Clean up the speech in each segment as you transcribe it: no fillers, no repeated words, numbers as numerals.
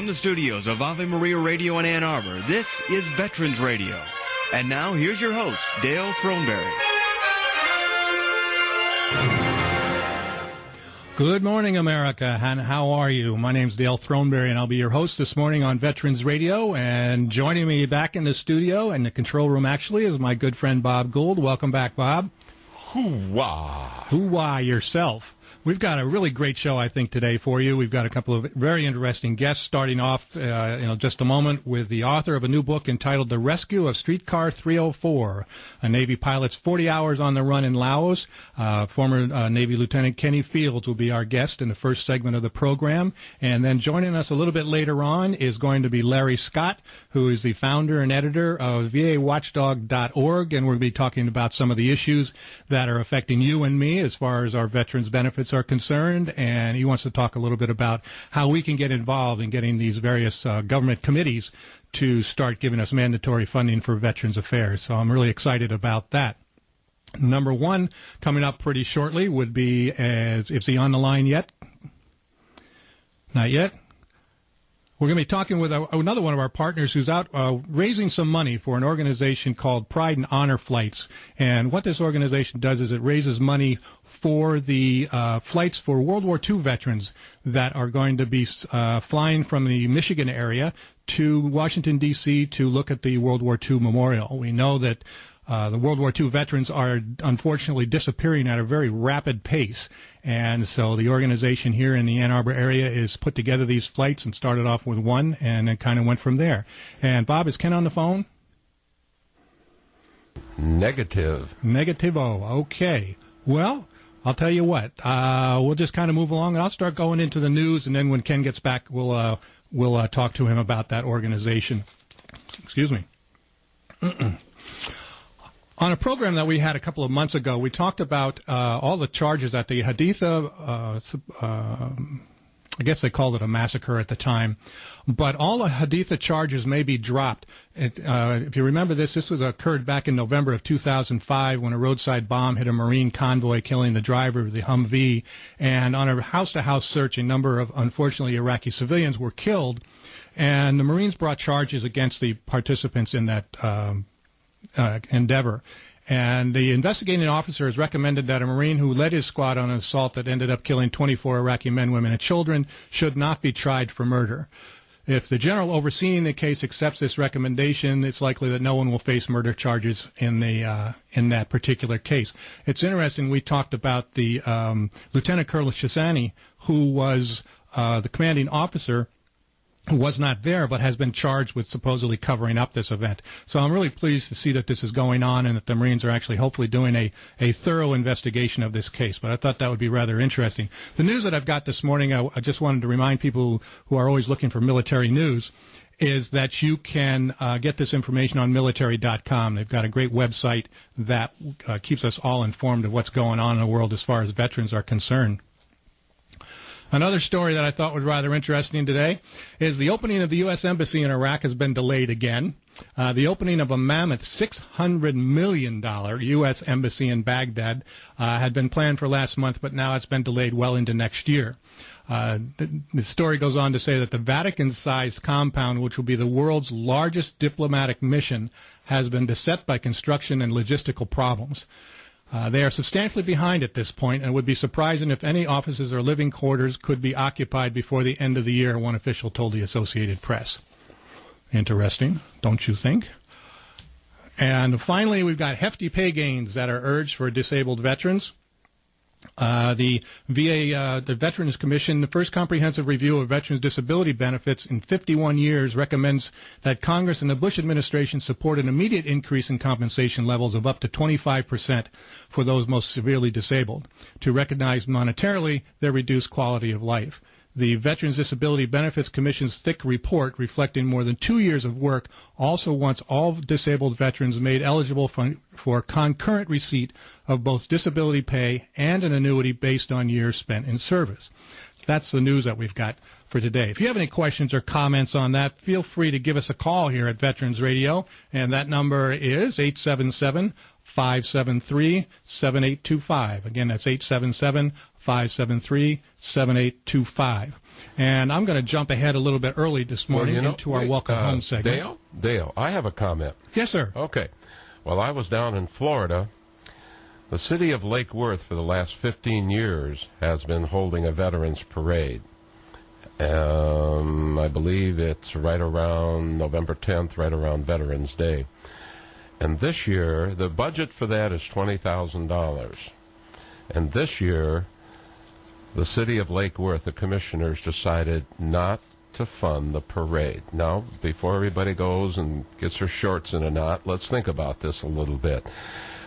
From the studios of Ave Maria Radio in Ann Arbor, this is Veterans Radio. And now, here's your host, Dale Throneberry. Good morning, America, and how are you? My name's Dale Throneberry, and I'll be your host this morning on Veterans Radio. And joining me back in the studio, and the control room actually, is my good friend Bob Gould. Welcome back, Bob. Hoo-wah. Hoo-wah yourself. We've got a really great show, I think, today for you. We've got a couple of very interesting guests, starting off in just a moment with the author of a new book entitled The Rescue of Streetcar 304, a Navy pilot's 40 hours on the run in Laos. Former Navy Lieutenant Kenny Fields will be our guest in the first segment of the program. And then joining us a little bit later on is going to be Larry Scott, who is the founder and editor of VAWatchdog.org, and we'll be talking about some of the issues that are affecting you and me as far as our veterans' benefits are concerned, and he wants to talk a little bit about how we can get involved in getting these various government committees to start giving us mandatory funding for Veterans Affairs. So I'm really excited about that. Number one, coming up pretty shortly, would be, is he on the line yet? Not yet? We're going to be talking with another one of our partners who's out raising some money for an organization called Pride and Honor Flights. And what this organization does is it raises money for the flights for World War II veterans that are going to be flying from the Michigan area to Washington, D.C. to look at the World War II memorial. We know that the World War II veterans are unfortunately disappearing at a very rapid pace, and so the organization here in the Ann Arbor area is put together these flights and started off with one and then kind of went from there. And Bob, is Ken on the phone? Negative. Negativo. Okay. Well, I'll tell you what. We'll just kind of move along, and I'll start going into the news, and then when Ken gets back, we'll talk to him about that organization. Excuse me. On a program that we had a couple of months ago, we talked about all the charges at the Haditha, I guess they called it a massacre at the time, but all the Haditha charges may be dropped. If you remember this occurred back in November of 2005 when a roadside bomb hit a Marine convoy, killing the driver of the Humvee, and on a house-to-house search, a number of, unfortunately, Iraqi civilians were killed, and the Marines brought charges against the participants in that endeavor. And the investigating officer has recommended that a Marine who led his squad on an assault that ended up killing 24 Iraqi men, women, and children should not be tried for murder. If the general overseeing the case accepts this recommendation, it's likely that no one will face murder charges in that particular case. It's interesting, we talked about the Lieutenant Colonel Shasani, who was the commanding officer, who was not there but has been charged with supposedly covering up this event. So I'm really pleased to see that this is going on and that the Marines are actually hopefully doing a thorough investigation of this case. But I thought that would be rather interesting. The news that I've got this morning, I just wanted to remind people who are always looking for military news, is that you can get this information on military.com. They've got a great website that keeps us all informed of what's going on in the world as far as veterans are concerned. Another story that I thought was rather interesting today is the opening of the U.S. Embassy in Iraq has been delayed again. The opening of a mammoth $600 million U.S. Embassy in Baghdad had been planned for last month, but now it's been delayed well into next year. The story goes on to say that the Vatican-sized compound, which will be the world's largest diplomatic mission, has been beset by construction and logistical problems. They are substantially behind at this point, and it would be surprising if any offices or living quarters could be occupied before the end of the year, one official told the Associated Press. Interesting, don't you think? And finally, we've got hefty pay gains that are urged for disabled veterans. The VA, the Veterans Commission, the first comprehensive review of veterans' disability benefits in 51 years, recommends that Congress and the Bush administration support an immediate increase in compensation levels of up to 25% for those most severely disabled, to recognize monetarily their reduced quality of life. The Veterans Disability Benefits Commission's thick report, reflecting more than 2 years of work, also wants all disabled veterans made eligible for concurrent receipt of both disability pay and an annuity based on years spent in service. That's the news that we've got for today. If you have any questions or comments on that, feel free to give us a call here at Veterans Radio, and that number is 877-573-7825. Again, that's 573-7825. And I'm going to jump ahead a little bit early this morning into our Welcome Home segment. Dale, I have a comment. Yes, sir. Okay. Well, I was down in Florida. The city of Lake Worth for the last 15 years has been holding a Veterans Parade. I believe it's right around November 10th, right around Veterans Day. And this year, the budget for that is $20,000. And this year, the city of Lake Worth, the commissioners, decided not to fund the parade. Now, before everybody goes and gets their shorts in a knot, let's think about this a little bit.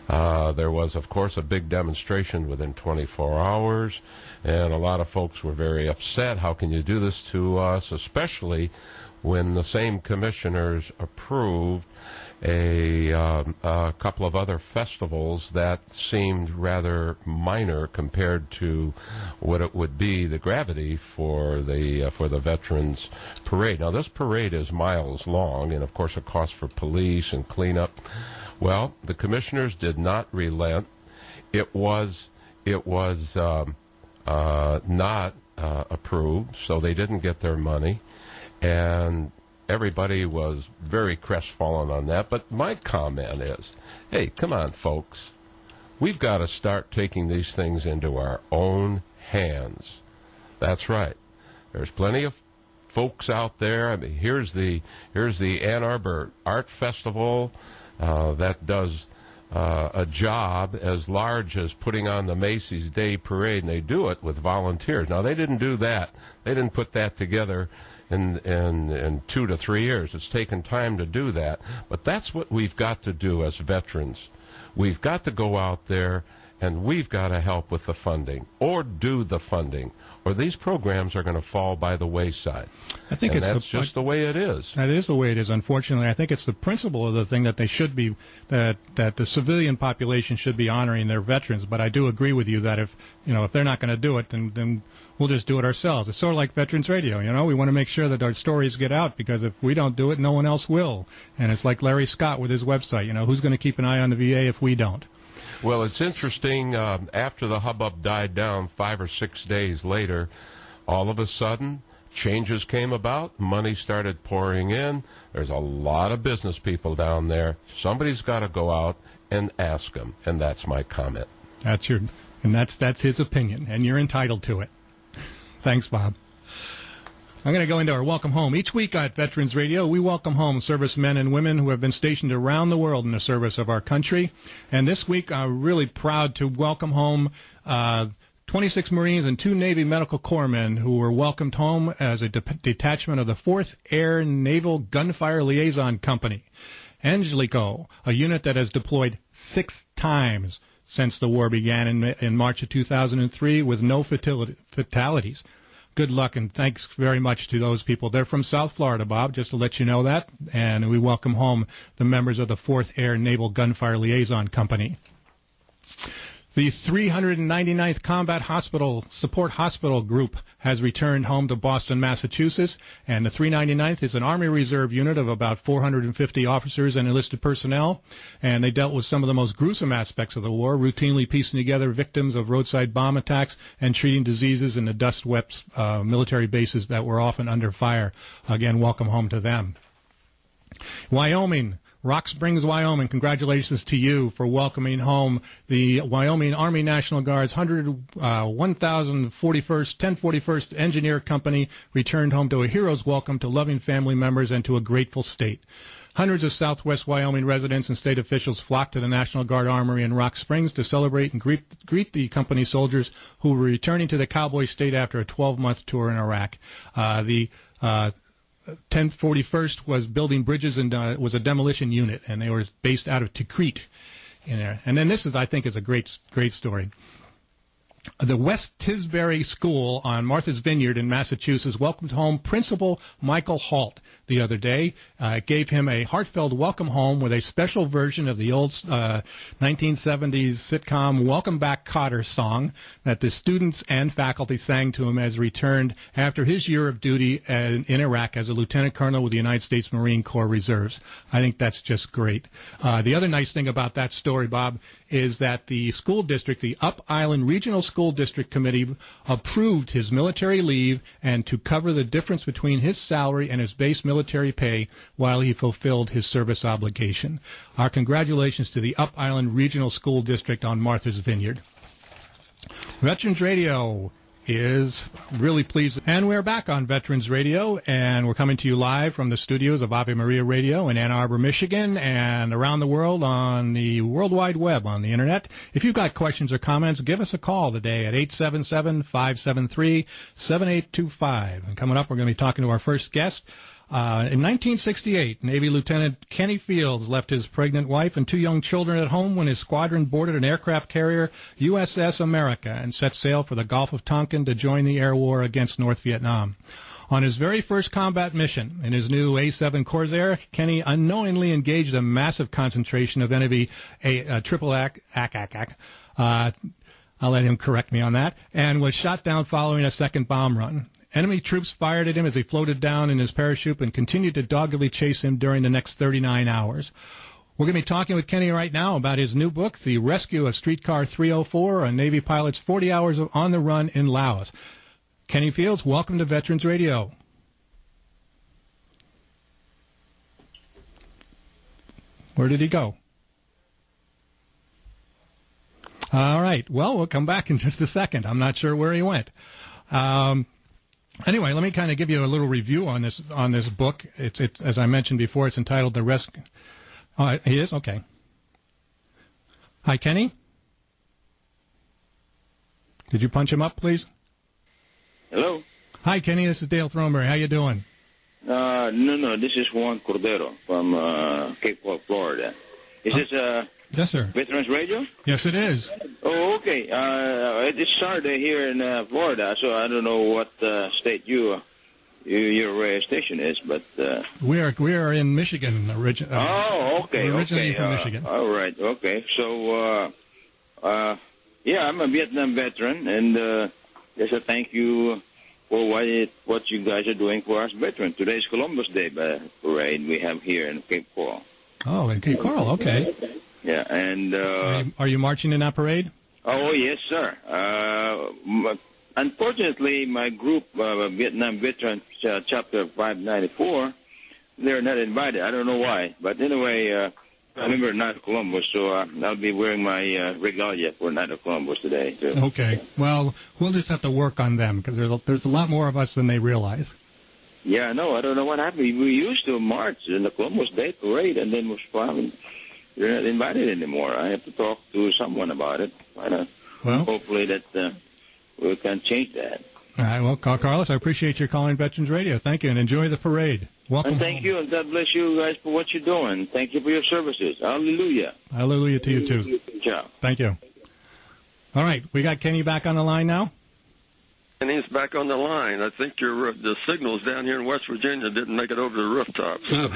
There was, of course, a big demonstration within 24 hours, and a lot of folks were very upset. How can you do this to us, especially when the same commissioners approved a couple of other festivals that seemed rather minor compared to what it would be, the gravity for the Veterans Parade. Now, this parade is miles long, and of course it costs for police and cleanup. Well, the commissioners did not relent. It was not approved, so they didn't get their money, and everybody was very crestfallen on that. But my comment is, hey, come on, folks. We've got to start taking these things into our own hands. That's right. There's plenty of folks out there. I mean, here's the Ann Arbor Art Festival that does a job as large as putting on the Macy's Day Parade, and they do it with volunteers. Now, they didn't do that. They didn't put that together in 2 to 3 years. It's taken time to do that. But that's what we've got to do as veterans. We've got to go out there, and we've got to help with the funding, or do the funding, or these programs are going to fall by the wayside. I think that's just the way it is. That is the way it is, unfortunately. I think it's the principle of the thing that they should be, that the civilian population should be honoring their veterans. But I do agree with you that if they're not going to do it, then we'll just do it ourselves. It's sort of like Veterans Radio. We want to make sure that our stories get out, because if we don't do it, no one else will. And it's like Larry Scott with his website. Who's going to keep an eye on the VA if we don't? Well, it's interesting, after the hubbub died down 5 or 6 days later, all of a sudden, changes came about, money started pouring in. There's a lot of business people down there. Somebody's got to go out and ask them, and that's my comment. That's his opinion, and you're entitled to it. Thanks, Bob. I'm going to go into our Welcome Home. Each week at Veterans Radio, we welcome home servicemen and women who have been stationed around the world in the service of our country. And this week, I'm really proud to welcome home 26 Marines and 2 Navy Medical Corps men who were welcomed home as a detachment of the 4th Air Naval Gunfire Liaison Company. Angelico, a unit that has deployed 6 times since the war began in March of 2003 with no fatalities. Good luck, and thanks very much to those people. They're from South Florida, Bob, just to let you know that. And we welcome home the members of the 4th Air Naval Gunfire Liaison Company. The 399th Combat Hospital Support Hospital Group has returned home to Boston, Massachusetts, and the 399th is an Army Reserve unit of about 450 officers and enlisted personnel, and they dealt with some of the most gruesome aspects of the war, routinely piecing together victims of roadside bomb attacks and treating diseases in the dust-swept military bases that were often under fire. Again, welcome home to them. Wyoming. Rock Springs, Wyoming, congratulations to you for welcoming home the Wyoming Army National Guard's 1041st Engineer Company, returned home to a hero's welcome to loving family members and to a grateful state. Hundreds of Southwest Wyoming residents and state officials flocked to the National Guard Armory in Rock Springs to celebrate and greet the company soldiers who were returning to the Cowboy State after a 12-month tour in Iraq. The 1041st was building bridges and was a demolition unit, and they were based out of Tikrit. And then this I think is a great story. The West Tisbury School on Martha's Vineyard in Massachusetts welcomed home Principal Michael Halt the other day. Gave him a heartfelt welcome home with a special version of the old 1970s sitcom Welcome Back, Kotter song that the students and faculty sang to him as returned after his year of duty in Iraq as a lieutenant colonel with the United States Marine Corps Reserves. I think that's just great. The other nice thing about that story, Bob, is that the school district, the Up Island Regional School District Committee approved his military leave and to cover the difference between his salary and his base military pay while he fulfilled his service obligation. Our congratulations to the Up Island Regional School District on Martha's Vineyard. Veterans Radio is really pleased. And we're back on Veterans Radio, and we're coming to you live from the studios of Ave Maria Radio in Ann Arbor, Michigan, and around the world on the World Wide Web on the Internet. If you've got questions or comments, give us a call today at 877-573-7825. And coming up, we're going to be talking to our first guest. In 1968, Navy Lieutenant Kenny Fields left his pregnant wife and 2 young children at home when his squadron boarded an aircraft carrier, USS America, and set sail for the Gulf of Tonkin to join the air war against North Vietnam. On his very first combat mission, in his new A-7 Corsair, Kenny unknowingly engaged a massive concentration of enemy triple ACAC. I'll let him correct me on that, and was shot down following a second bomb run. Enemy troops fired at him as he floated down in his parachute and continued to doggedly chase him during the next 39 hours. We're going to be talking with Kenny right now about his new book, The Rescue of Streetcar 304, a Navy pilot's 40 hours on the run in Laos. Kenny Fields, welcome to Veterans Radio. Where did he go? All right. Well, we'll come back in just a second. I'm not sure where he went. Anyway, let me kind of give you a little review on this book. It's as I mentioned before, it's entitled The Rescue. Oh, he is? Okay. Hi, Kenny? Did you punch him up, please? Hello? Hi, Kenny. This is Dale Throneberry. How you doing? No. This is Juan Cordero from Cape Coral, Florida. Is this yes, sir. Veterans Radio? Yes, it is. Oh, okay. It's Saturday here in Florida, so I don't know what state your radio station is, but we are in Michigan originally. Oh, okay. Originally from Michigan. All right. Okay. So, yeah, I'm a Vietnam veteran, and just a thank you for what you guys are doing for us veterans. Today is Columbus Day parade we have here in Cape Coral. Oh, in Cape Coral. Okay. Yeah, and are you marching in that parade? Oh, yes, sir. Unfortunately, my group, Vietnam Veterans Chapter 594, they're not invited. I don't know why. But anyway, I remember Night of Columbus, so I'll be wearing my regalia for Night of Columbus today, too. Okay. Well, we'll just have to work on them, because there's a lot more of us than they realize. Yeah, I know. I don't know what happened. We used to march in the Columbus Day parade, and then was found you're not invited anymore. I have to talk to someone about it. Well, hopefully that we can change that. All right. Well, Carlos, I appreciate your calling Veterans Radio. Thank you, and enjoy the parade. Welcome. And thank you, and God bless you guys for what you're doing. Thank you for your services. Hallelujah. Hallelujah to you, too. Ciao. Thank you. All right. We got Kenny back on the line now? And he's back on the line. I think the signals down here in West Virginia didn't make it over the rooftops. Oh,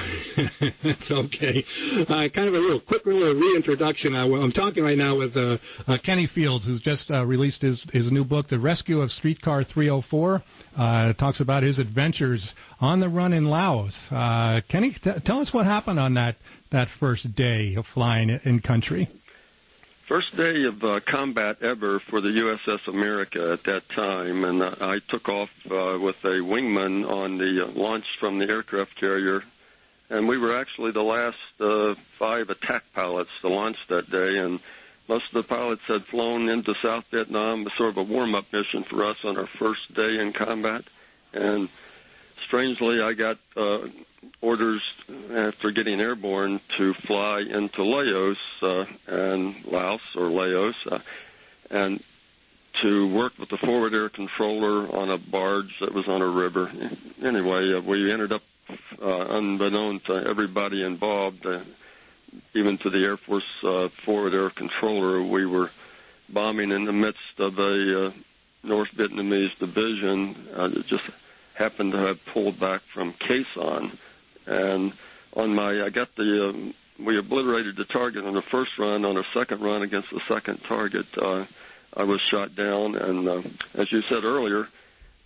that's okay. Kind of a quick reintroduction. I'm talking right now with Kenny Fields, who's just released his new book, The Rescue of Streetcar 304. It talks about his adventures on the run in Laos. Kenny, tell us what happened on that first day of flying in country. First day of combat ever for the USS America at that time, and I took off with a wingman on the launch from the aircraft carrier, and we were actually the last 5 attack pilots to launch that day, and most of the pilots had flown into South Vietnam as sort of a warm-up mission for us on our first day in combat, and strangely I got orders after getting airborne to fly into Laos and to work with the forward air controller on a barge that was on a river. Anyway, we ended up, unbeknown to everybody involved, even to the Air Force forward air controller, we were bombing in the midst of a North Vietnamese division that just happened to have pulled back from Khe Sanh. And we obliterated the target on the first run. On the second run against the second target, I was shot down. And as you said earlier,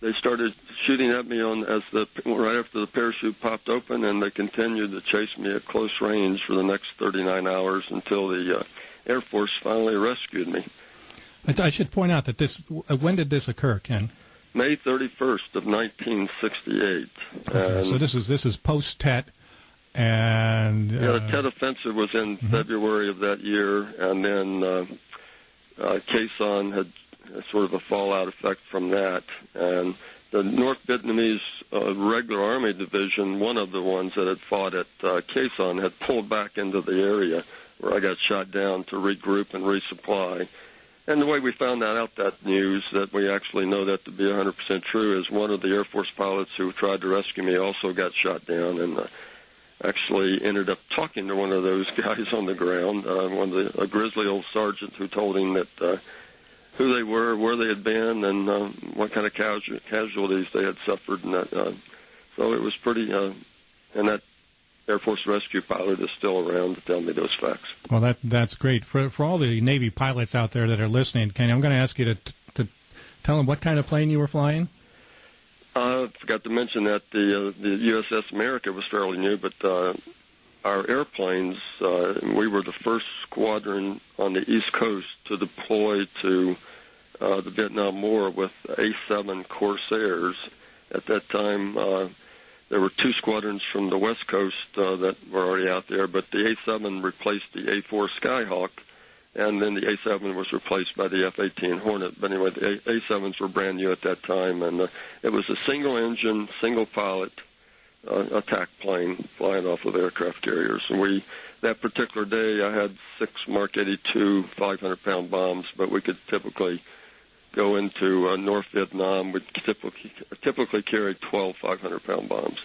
they started shooting at me right after the parachute popped open, and they continued to chase me at close range for the next 39 hours until the Air Force finally rescued me. I should point out that when did this occur, Ken? May 31st of 1968. Okay, so this is post-Tet, and the Tet offensive was in February of that year, and then Quezon had sort of a fallout effect from that, and the North Vietnamese regular army division, one of the ones that had fought at Quezon, had pulled back into the area where I got shot down to regroup and resupply. And the way we found out that news, that we actually know that to be 100% true, is one of the Air Force pilots who tried to rescue me also got shot down, and actually ended up talking to one of those guys on the ground, a grizzly old sergeant who told him that who they were, where they had been, and what kind of casualties they had suffered. And that, so it was pretty, and that Air Force rescue pilot is still around to tell me those facts. Well, that's great. For all the Navy pilots out there that are listening, Kenny, I'm going to ask you to tell them what kind of plane you were flying. I forgot to mention that the USS America was fairly new, but our airplanes, we were the first squadron on the East Coast to deploy to the Vietnam War with A-7 Corsairs. At that time, there were two squadrons from the West Coast that were already out there, but the A-7 replaced the A-4 Skyhawk, and then the A-7 was replaced by the F-18 Hornet. But anyway, the A-7s were brand new at that time, and it was a single-engine, single-pilot attack plane flying off of aircraft carriers. And that particular day, I had 6 Mark 82 500-pound bombs, but we could typically go into North Vietnam. We'd typically carry 12 500-pound bombs.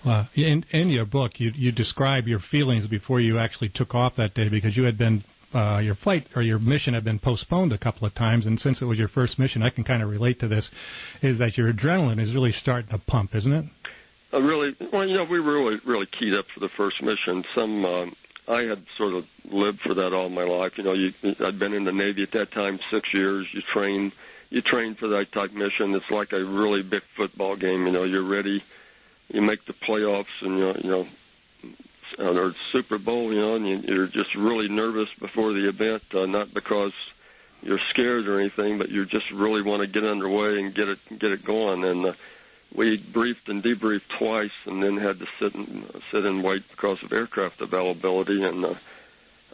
Well, in your book, you describe your feelings before you actually took off that day, because you had been your flight or your mission had been postponed a couple of times, and since it was your first mission, I can kind of relate to this, is that your adrenaline is really starting to pump, isn't it? Really, well, we were really keyed up for the first mission. I had sort of lived for that all my life. I'd been in the Navy at that time 6 years. You train for that type mission. It's like a really big football game. You're ready. You make the playoffs, and or Super Bowl. And you're just really nervous before the event, not because you're scared or anything, but you just really want to get underway and get it going. And we briefed and debriefed twice, and then had to sit and wait because of aircraft availability, and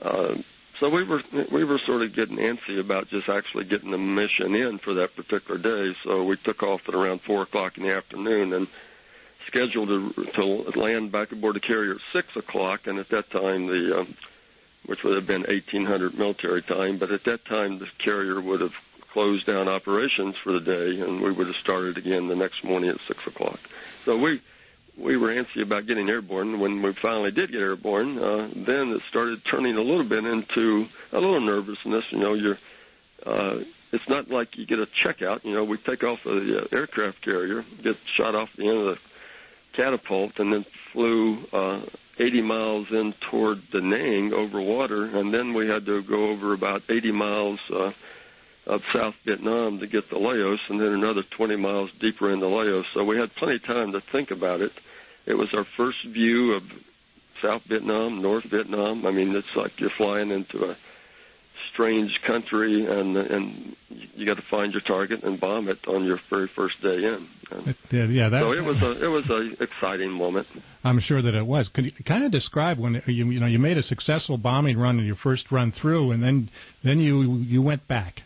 so we were sort of getting antsy about just actually getting the mission in for that particular day. So we took off at around 4:00 in the afternoon, and scheduled to land back aboard the carrier at 6:00. And at that time, which would have been 1800 military time, but at that time the carrier would have closed down operations for the day, and we would have started again the next morning at 6:00. So we were antsy about getting airborne. When we finally did get airborne, then it started turning a little bit into a little nervousness. It's not like you get a checkout. We take off the aircraft carrier, get shot off the end of the catapult, and then flew 80 miles in toward Da Nang over water, and then we had to go over about 80 miles of South Vietnam to get to Laos, and then another 20 miles deeper into Laos. So we had plenty of time to think about it. It was our first view of South Vietnam, North Vietnam. I mean, it's like you're flying into a strange country, and you got to find your target and bomb it on your very first day in. So it was a exciting moment. I'm sure that it was. Could you kind of describe when you made a successful bombing run in your first run through, and then you went back?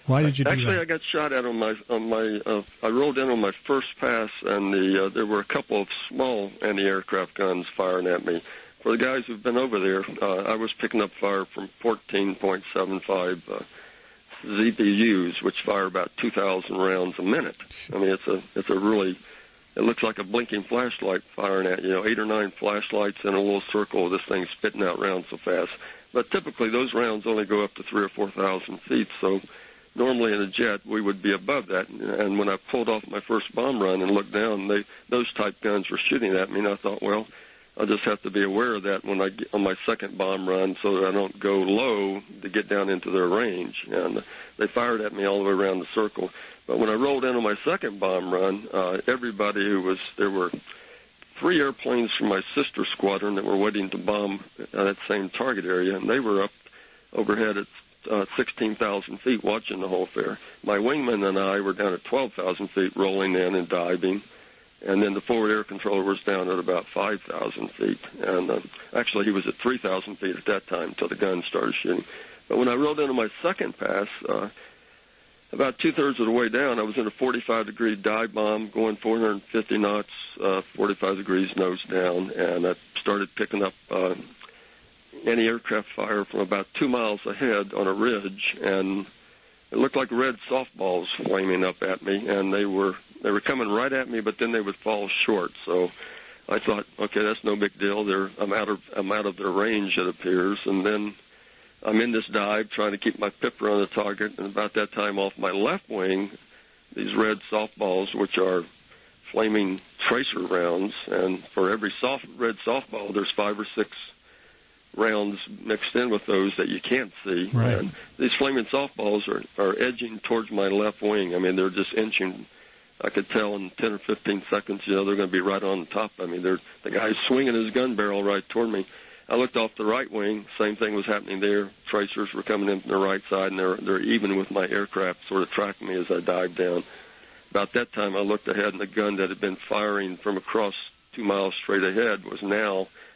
Why did you do that? Actually, I got shot at I rolled in on my first pass, and there were a couple of small anti-aircraft guns firing at me. For the guys who've been over there, I was picking up fire from 14.75 ZPUs, which fire about 2,000 rounds a minute. I mean, it looks like a blinking flashlight firing at 8 or 9 flashlights in a little circle of this thing spitting out rounds so fast. But typically, those rounds only go up to 3,000 or 4,000 feet, so normally in a jet, we would be above that. And when I pulled off my first bomb run and looked down, those type guns were shooting at me, and I thought, well, I'll just have to be aware of that when I get on my second bomb run so that I don't go low to get down into their range. And they fired at me all the way around the circle. But when I rolled in on my second bomb run, there were 3 airplanes from my sister squadron that were waiting to bomb that same target area, and they were up overhead at 16,000 feet watching the whole affair. My wingman and I were down at 12,000 feet rolling in and diving, and then the forward air controller was down at about 5,000 feet. And actually, he was at 3,000 feet at that time until the gun started shooting. But when I rolled into my second pass, about two-thirds of the way down, I was in a 45-degree dive bomb going 450 knots, 45 degrees nose down, and I started picking up anti-aircraft fire from about 2 miles ahead on a ridge, and it looked like red softballs flaming up at me, and they were coming right at me, but then they would fall short. So I thought, okay, that's no big deal. I'm out of their range, it appears, and then I'm in this dive trying to keep my pipper on the target, and about that time off my left wing, these red softballs, which are flaming tracer rounds, and for every red softball, there's 5 or 6 rounds mixed in with those that you can't see. Right. And these flaming softballs are edging towards my left wing. I mean, they're just inching. I could tell in 10 or 15 seconds, they're going to be right on top. I mean, the guy's swinging his gun barrel right toward me. I looked off the right wing. Same thing was happening there. Tracers were coming in from the right side, and they're even with my aircraft, sort of tracking me as I dived down. About that time, I looked ahead, and the gun that had been firing from across 2 miles straight ahead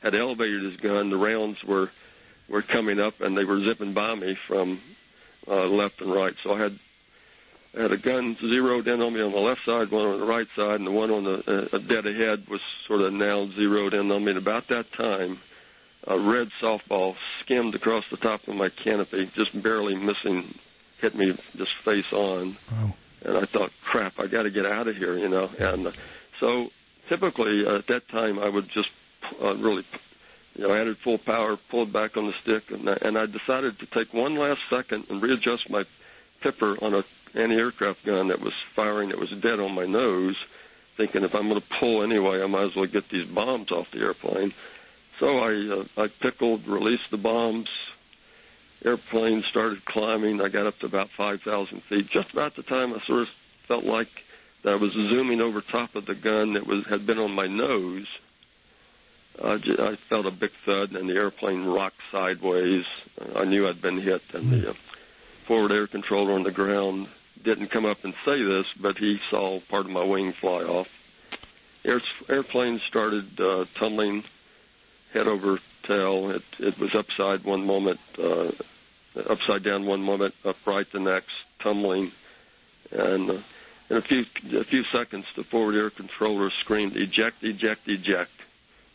had elevated his gun. The rounds were coming up, and they were zipping by me from left and right. So I had a gun zeroed in on me on the left side, one on the right side, and the one on the dead ahead was sort of now zeroed in on me. And about that time, a red softball skimmed across the top of my canopy, just barely missing, hit me just face on. Wow. And I thought, crap, I got to get out of here, And so typically at that time I would just really, added full power, pulled back on the stick, and I decided to take one last second and readjust my pipper on an anti-aircraft gun that was firing, that was dead on my nose, thinking if I'm going to pull anyway, I might as well get these bombs off the airplane. So I pickled, released the bombs. Airplane started climbing. I got up to about 5,000 feet. Just about the time I sort of felt like that I was zooming over top of the gun that had been on my nose, I felt a big thud, and the airplane rocked sideways. I knew I'd been hit, and the forward air controller on the ground didn't come up and say this, but he saw part of my wing fly off. Airplane started tumbling head over tail. It was upside one moment, upside down one moment, upright the next, tumbling. And in a few seconds, the forward air controller screamed, "Eject, eject, eject."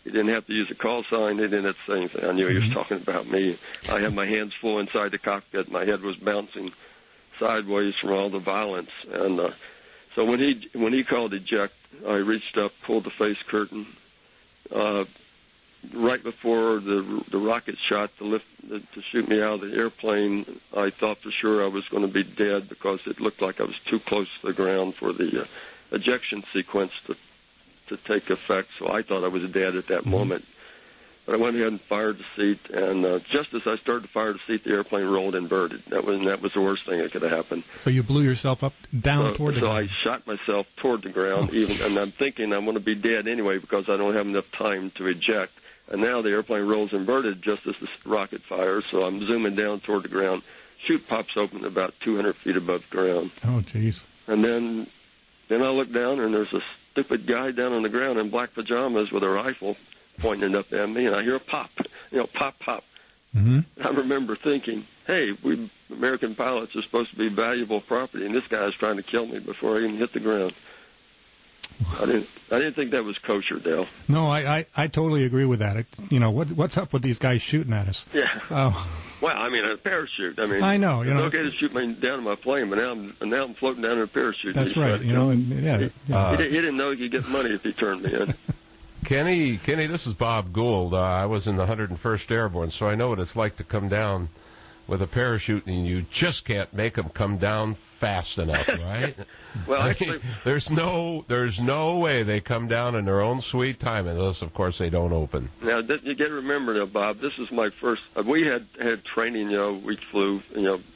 He didn't have to use a call sign. He didn't have to say anything. I knew he was talking about me. I had my hands full inside the cockpit. My head was bouncing sideways from all the violence. And so when he called eject, I reached up, pulled the face curtain. Right before the rocket shot to shoot me out of the airplane, I thought for sure I was going to be dead because it looked like I was too close to the ground for the ejection sequence to take effect. So I thought I was dead at that moment. But I went ahead and fired the seat, and just as I started to fire the seat, the airplane rolled inverted. That was the worst thing that could have happened. So you blew yourself up down toward the ground. So I shot myself toward the ground, and I'm thinking I'm going to be dead anyway because I don't have enough time to eject. And now the airplane rolls inverted just as the rocket fires, so I'm zooming down toward the ground. Chute pops open about 200 feet above the ground. Oh, jeez. And then I look down, and there's a stupid guy down on the ground in black pajamas with a rifle pointing up at me, and I hear a pop, pop, pop. Mm-hmm. I remember thinking, hey, we American pilots are supposed to be valuable property, and this guy's trying to kill me before I even hit the ground. I didn't think that was kosher, Dale. No, I totally agree with that. What's up with these guys shooting at us? Yeah. Oh. Well, I mean, a parachute. I mean, I know. It's okay to shoot me down in my plane, but now I'm floating down in a parachute. That's right. He didn't know he could get money if he turned me in. Kenny, this is Bob Gould. I was in the 101st Airborne, so I know what it's like to come down with a parachute, and you just can't make them come down fast enough, right? Well, actually, there's no way they come down in their own sweet time, unless, of course, they don't open. Now, you got to remember, now, Bob, this is my first. We had training. We flew,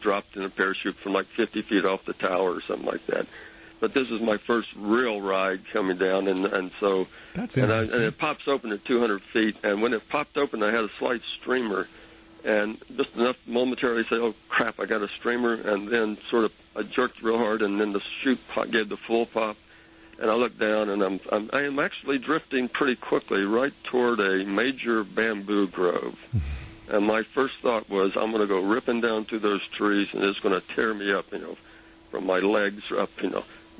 dropped in a parachute from like 50 feet off the tower or something like that. But this is my first real ride coming down, and so That's and it pops open at 200 feet, and when it popped open, I had a slight streamer and just enough momentarily say, oh, crap, I got a streamer, and then sort of I jerked real hard, and then the chute gave the full pop, and I looked down, and I am actually drifting pretty quickly right toward a major bamboo grove. And my first thought was, I'm going to go ripping down through those trees, and it's going to tear me up, from my legs up,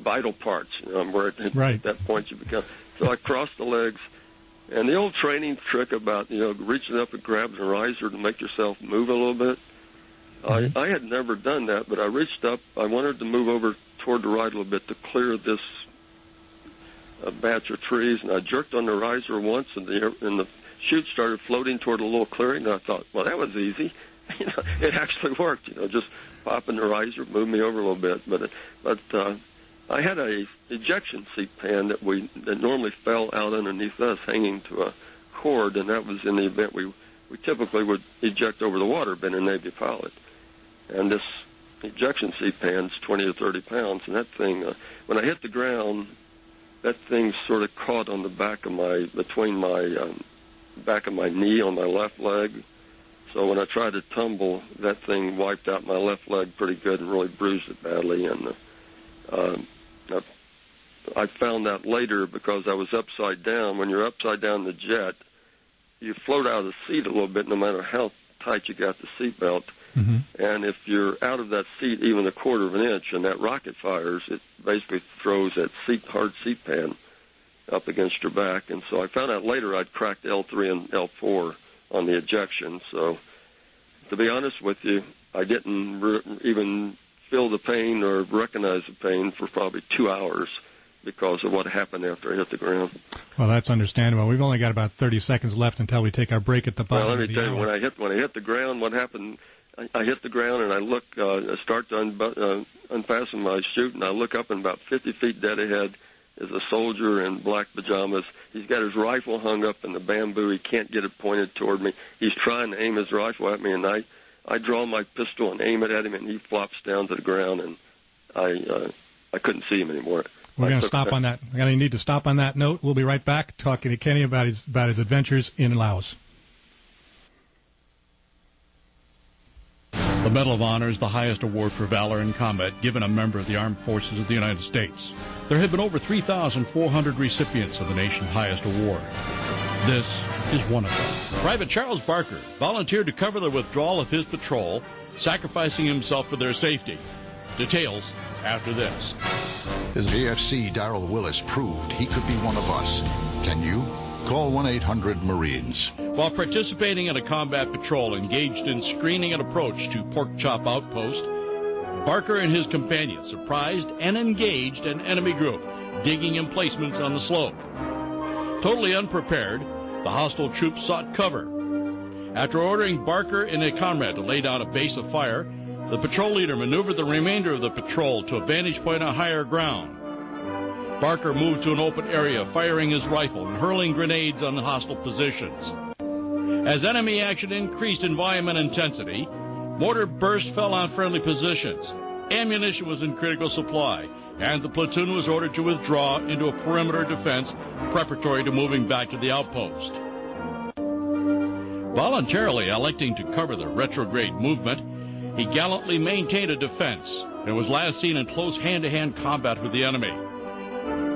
vital parts, where at that point you become. So I crossed the legs, and the old training trick about, reaching up and grabbing a riser to make yourself move a little bit, I had never done that, but I reached up. I wanted to move over toward the right a little bit to clear this batch of trees, and I jerked on the riser once, and the chute started floating toward a little clearing, and I thought, well, that was easy. It actually worked, just popping the riser moved me over a little bit. But I had a ejection seat pan that normally fell out underneath us, hanging to a cord, and that was in the event we typically would eject over the water, being a Navy pilot. And this ejection seat pan's 20 or 30 pounds, and that thing, when I hit the ground, that thing sort of caught on the back of between my back of my knee on my left leg. So when I tried to tumble, that thing wiped out my left leg pretty good and really bruised it badly. And I found that later because I was upside down. When you're upside down in the jet, you float out of the seat a little bit no matter how tight you got the seat belt. Mm-hmm. And if you're out of that seat even a quarter of an inch and that rocket fires, it basically throws that hard seat pan up against your back. And so I found out later I'd cracked L3 and L4 on the ejection. So to be honest with you, I didn't even feel the pain or recognize the pain for probably 2 hours because of what happened after I hit the ground. Well, that's understandable. We've only got about 30 seconds left until we take our break at the bottom. Well, let me tell you, when I hit the ground, what happened? I hit the ground and I look, I start to unfasten my chute, and I look up, and about 50 feet dead ahead is a soldier in black pajamas. He's got his rifle hung up in the bamboo. He can't get it pointed toward me. He's trying to aim his rifle at me, and I draw my pistol and aim it at him, and he flops down to the ground, and I couldn't see him anymore. We're going to stop on that. We're going to need to stop on that note. We'll be right back talking to Kenny about his adventures in Laos. The Medal of Honor is the highest award for valor in combat given a member of the Armed Forces of the United States. There have been over 3,400 recipients of the nation's highest award. This is one of them. Private Charles Barker volunteered to cover the withdrawal of his patrol, sacrificing himself for their safety. Details after this. As AFC Darrell Willis proved he could be one of us. Can you? Call 1-800-MARINES. While participating in a combat patrol engaged in screening an approach to Pork Chop Outpost, Barker and his companions surprised and engaged an enemy group digging emplacements on the slope. Totally unprepared, the hostile troops sought cover. After ordering Barker and a comrade to lay down a base of fire, the patrol leader maneuvered the remainder of the patrol to a vantage point on higher ground. Barker moved to an open area, firing his rifle and hurling grenades on the hostile positions. As enemy action increased in volume and intensity, mortar bursts fell on friendly positions. Ammunition was in critical supply, and the platoon was ordered to withdraw into a perimeter defense preparatory to moving back to the outpost. Voluntarily electing to cover the retrograde movement, he gallantly maintained a defense and was last seen in close hand-to-hand combat with the enemy.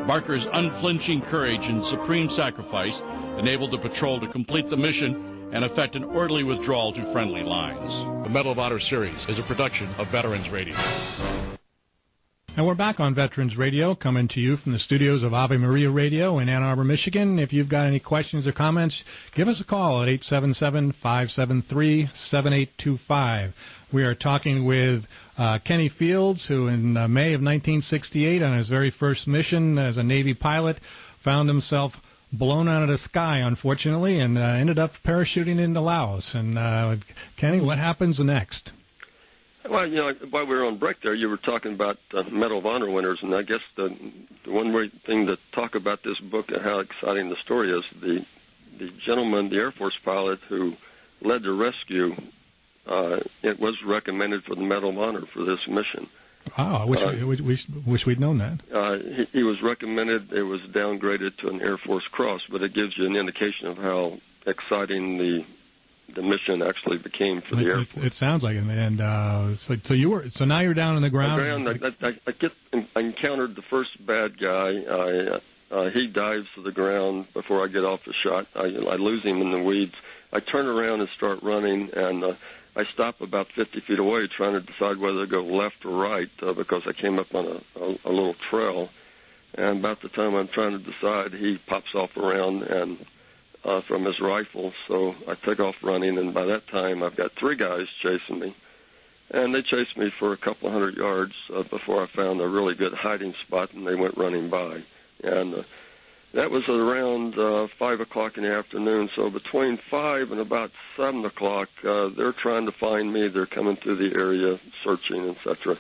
Barker's unflinching courage and supreme sacrifice enabled the patrol to complete the mission and effect an orderly withdrawal to friendly lines. The Medal of Honor series is a production of Veterans Radio. And we're back on Veterans Radio, coming to you from the studios of Ave Maria Radio in Ann Arbor, Michigan. If you've got any questions or comments, give us a call at 877-573-7825. We are talking with Kenny Fields, who in May of 1968, on his very first mission as a Navy pilot, found himself blown out of the sky, unfortunately, and ended up parachuting into Laos. And, Kenny, what happens next? Well, while we were on break there, you were talking about Medal of Honor winners, and I guess the one way thing to talk about this book and how exciting the story is, the gentleman, the Air Force pilot who led the rescue, it was recommended for the Medal of Honor for this mission. Oh, I wish we'd known that. He was recommended. It was downgraded to an Air Force Cross, but it gives you an indication of how exciting the the mission actually became for the Air Force. It sounds like it. And so now you're down on the ground. I encountered the first bad guy. He dives to the ground before I get off the shot. I lose him in the weeds. I turn around and start running, and I stop about 50 feet away trying to decide whether to go left or right because I came up on a little trail. And about the time I'm trying to decide, he pops off around and from his rifle. So I take off running, and by that time I've got 3 guys chasing me. And they chased me for a couple 100 yards before I found a really good hiding spot, and they went running by. And that was around 5 o'clock in the afternoon. So between 5 and about 7 o'clock, they're trying to find me. They're coming through the area, searching, etc.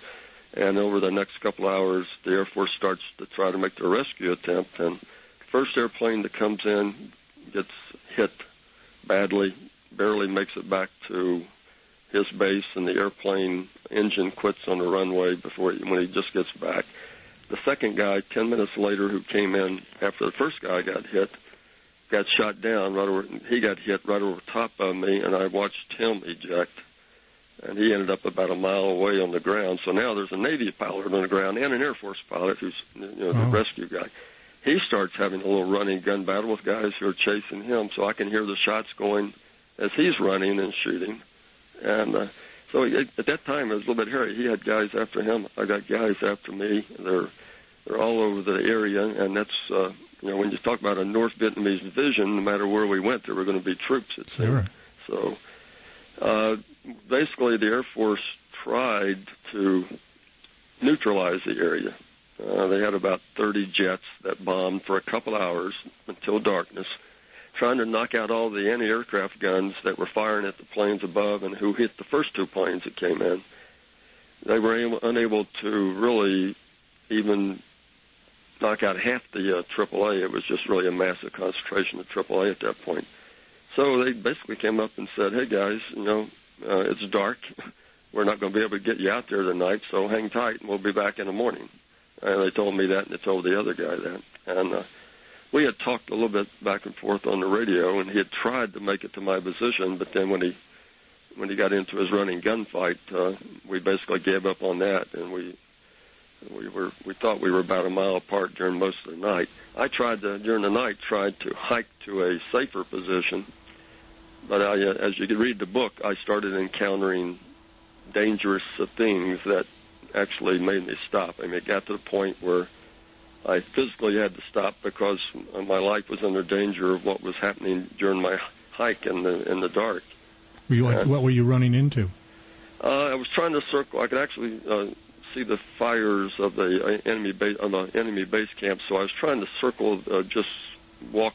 And over the next couple hours, the Air Force starts to try to make the rescue attempt. And the first airplane that comes in gets hit badly, barely makes it back to his base, and the airplane engine quits on the runway when he just gets back. The second guy, 10 minutes later, who came in after the first guy got hit, got shot down. He got hit right over top of me, and I watched him eject. And he ended up about a mile away on the ground. So now there's a Navy pilot on the ground and an Air Force pilot who's the rescue guy. He starts having a little running gun battle with guys who are chasing him, so I can hear the shots going as he's running and shooting. And so at that time, it was a little bit hairy. He had guys after him. I got guys after me. They're all over the area, and that's, when you talk about a North Vietnamese vision, no matter where we went, there were going to be troops, it seemed. Sure. So basically the Air Force tried to neutralize the area. They had about 30 jets that bombed for a couple hours until darkness, trying to knock out all the anti-aircraft guns that were firing at the planes above and who hit the first 2 planes that came in. They were unable to really even knock out half the AAA. It was just really a massive concentration of AAA at that point. So they basically came up and said, hey, guys, it's dark. We're not going to be able to get you out there tonight, so hang tight, and we'll be back in the morning. And they told me that, and they told the other guy that. And we had talked a little bit back and forth on the radio, and he had tried to make it to my position, but then when he got into his running gunfight, we basically gave up on that, and we thought we were about a mile apart during most of the night. I during the night, tried to hike to a safer position, but as you can read the book, I started encountering dangerous things that actually made me stop. I mean, it got to the point where I physically had to stop because my life was under danger of what was happening during my hike in the dark. What were you running into? I was trying to circle. I could actually see the fires of the enemy base camp, so I was trying to circle, just walk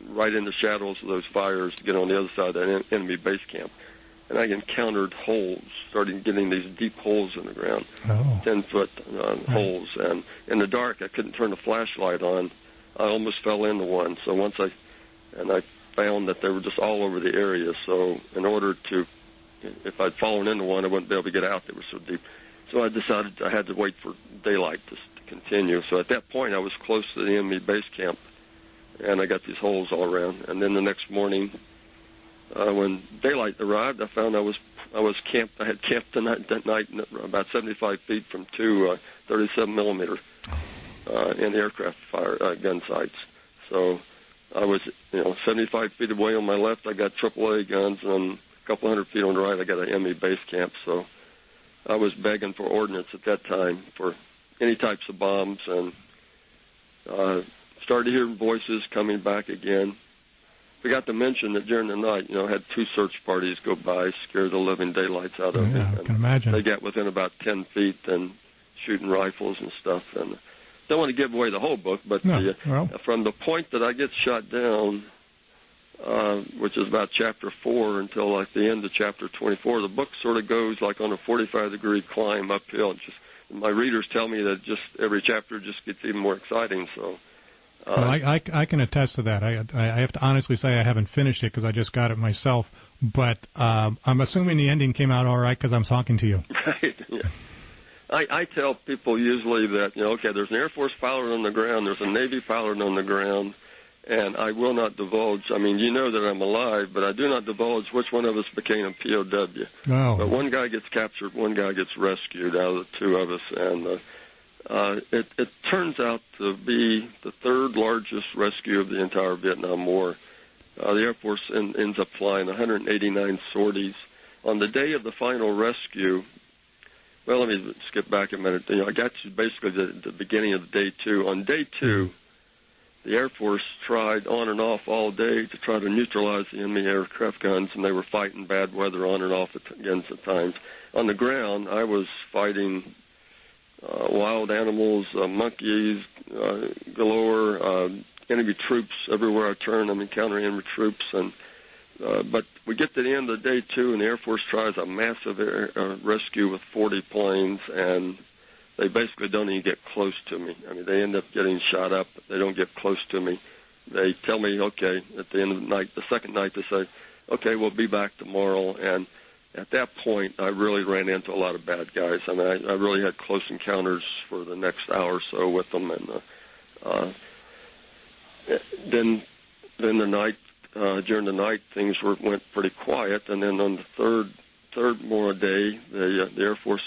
right in the shadows of those fires to get on the other side of the enemy base camp. And I encountered holes, started getting these deep holes in the ground, 10-foot holes. And in the dark, I couldn't turn the flashlight on. I almost fell into one. So I found that they were just all over the area. So in order to, if I'd fallen into one, I wouldn't be able to get out. They were so deep. So I decided I had to wait for daylight to continue. So at that point, I was close to the enemy base camp, and I got these holes all around. And then the next morning, when daylight arrived, I found I was camped. I had camped that night about 75 feet from 2 37-millimeter anti-aircraft gun sites. So I was 75 feet away on my left. I got AAA guns, and a couple 100 feet on the right, I got an ME base camp. So I was begging for ordnance at that time for any types of bombs, and started hearing voices coming back again. Forgot to mention that during the night, I had 2 search parties go by, scare the living daylights out of me. I can imagine. They got within about 10 feet and shooting rifles and stuff. And don't want to give away the whole book, but from the point that I get shot down, which is about chapter 4 until like the end of chapter 24, the book sort of goes like on a 45-degree climb uphill. My readers tell me that just every chapter just gets even more exciting. So. Well, I can attest to that. I have to honestly say I haven't finished it because I just got it myself. But I'm assuming the ending came out all right because I'm talking to you. Right. Yeah. I tell people usually that, okay, there's an Air Force pilot on the ground, there's a Navy pilot on the ground, And I will not divulge. I mean, you know that I'm alive, but I do not divulge which one of us became a POW. Oh. But one guy gets captured, one guy gets rescued out of the two of us, and it turns out to be the third largest rescue of the entire Vietnam War. The Air Force ends up flying 189 sorties. On the day of the final rescue, well, let me skip back a minute. I got to basically the beginning of day two. On day two, the Air Force tried on and off all day to try to neutralize the enemy aircraft guns, and they were fighting bad weather on and off against at times. On the ground, I was fighting wild animals, monkeys galore, enemy troops everywhere I turn. I'm encountering enemy troops, but we get to the end of day two, and the Air Force tries a massive rescue with 40 planes, and they basically don't even get close to me. I mean, they end up getting shot up, but they don't get close to me. They tell me, okay, at the end of the night, the second night, they say, okay, we'll be back tomorrow. And at that point, I really ran into a lot of bad guys. I mean, I really had close encounters for the next hour or so with them. And then the night, during the night, things went pretty quiet. And then on the third more day, the Air Force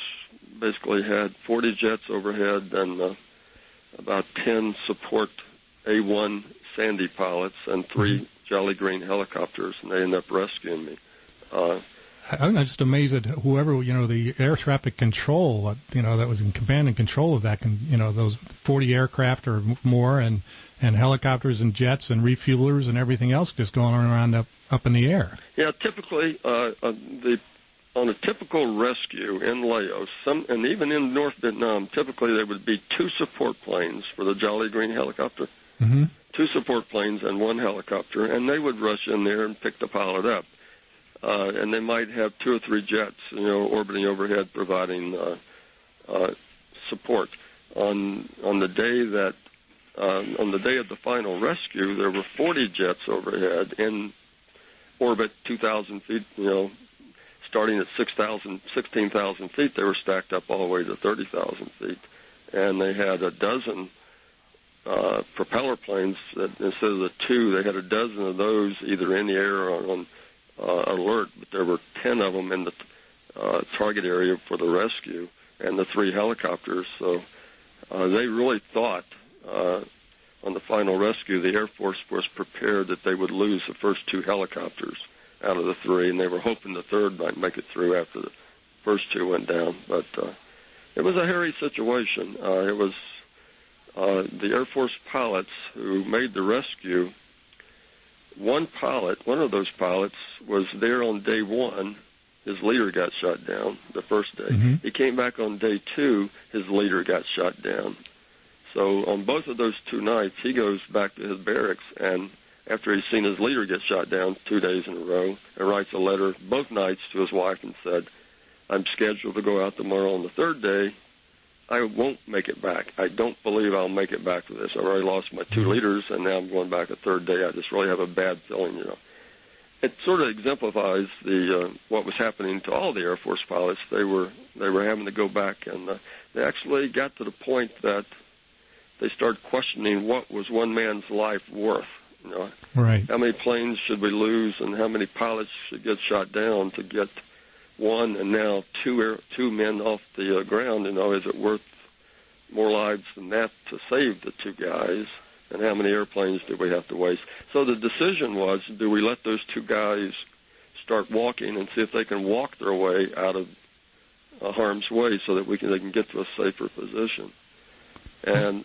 basically had 40 jets overhead and about 10 support A-1 Sandy pilots and 3 Jolly Green helicopters, and they ended up rescuing me. I'm just amazed at whoever, the air traffic control, that was in command and control of that, those 40 aircraft or more and helicopters and jets and refuelers and everything else just going around up in the air. Yeah, typically on a typical rescue in Laos, and even in North Vietnam, typically there would be 2 support planes for the Jolly Green helicopter, 2 support planes and 1 helicopter, and they would rush in there and pick the pilot up. And they might have 2 or 3 jets, orbiting overhead, providing support. On the day of the final rescue, there were 40 jets overhead in orbit, 2,000 feet, starting at 16,000 feet, they were stacked up all the way to 30,000 feet. And they had a dozen propeller planes that instead of the 2, they had a dozen of those either in the air or on alert. But there were 10 of them in the target area for the rescue and the 3 helicopters. So they really thought on the final rescue, the Air Force was prepared that they would lose the first 2 helicopters out of the 3, and they were hoping the third might make it through after the first 2 went down. But it was a hairy situation. It was the Air Force pilots who made the rescue. One of those pilots was there on day 1. His leader got shot down the first day. He came back on day 2. His leader got shot down. So on both of those 2 nights, he goes back to his barracks, and after he's seen his leader get shot down 2 days in a row, and writes a letter both nights to his wife and said, I'm scheduled to go out tomorrow on the 3rd day. I won't make it back. I don't believe I'll make it back for this. I've already lost my 2 leaders, and now I'm going back a 3rd day. I just really have a bad feeling, It sort of exemplifies what was happening to all the Air Force pilots. They were having to go back, and they actually got to the point that they started questioning what was one man's life worth. Right. How many planes should we lose, and how many pilots should get shot down to get 1 and now 2 men off the ground? Is it worth more lives than that to save the 2 guys? And how many airplanes do we have to waste? So the decision was, do we let those 2 guys start walking and see if they can walk their way out of harm's way so that they can get to a safer position? And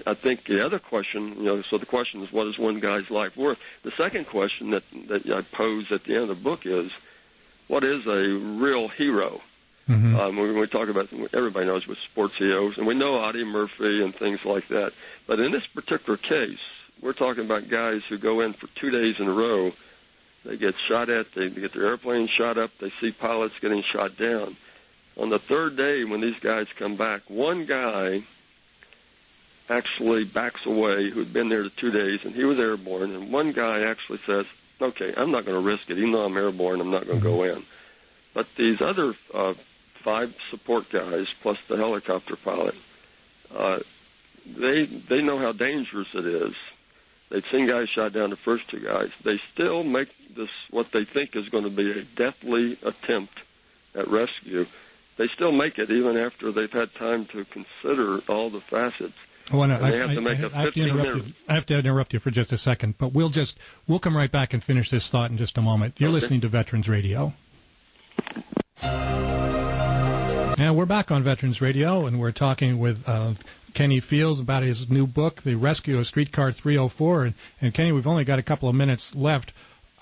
I think the other question, so the question is, what is one guy's life worth? The second question that I pose at the end of the book is, what is a real hero? When we talk about, everybody knows what sports heroes, and we know Audie Murphy and things like that. But in this particular case, we're talking about guys who go in for 2 days in a row. They get shot at, they get their airplane shot up, they see pilots getting shot down. On the 3rd day, when these guys come back, one guy actually backs away who'd been there 2 days, and he was airborne, and one guy actually says, okay, I'm not going to risk it. Even though I'm airborne, I'm not going to go in. But these other 5 support guys, plus the helicopter pilot, they know how dangerous it is. They've seen guys shot down, the first 2 guys. They still make this what they think is going to be a deathly attempt at rescue. They still make it even after they've had time to consider all the facets. Well, no, they have to make a 15-minute... I have to interrupt you for just a second, but we'll come right back and finish this thought in just a moment. You're listening to Veterans Radio. And we're back on Veterans Radio, and we're talking with Kenny Fields about his new book, The Rescue of Streetcar 304. And Kenny, we've only got a couple of minutes left.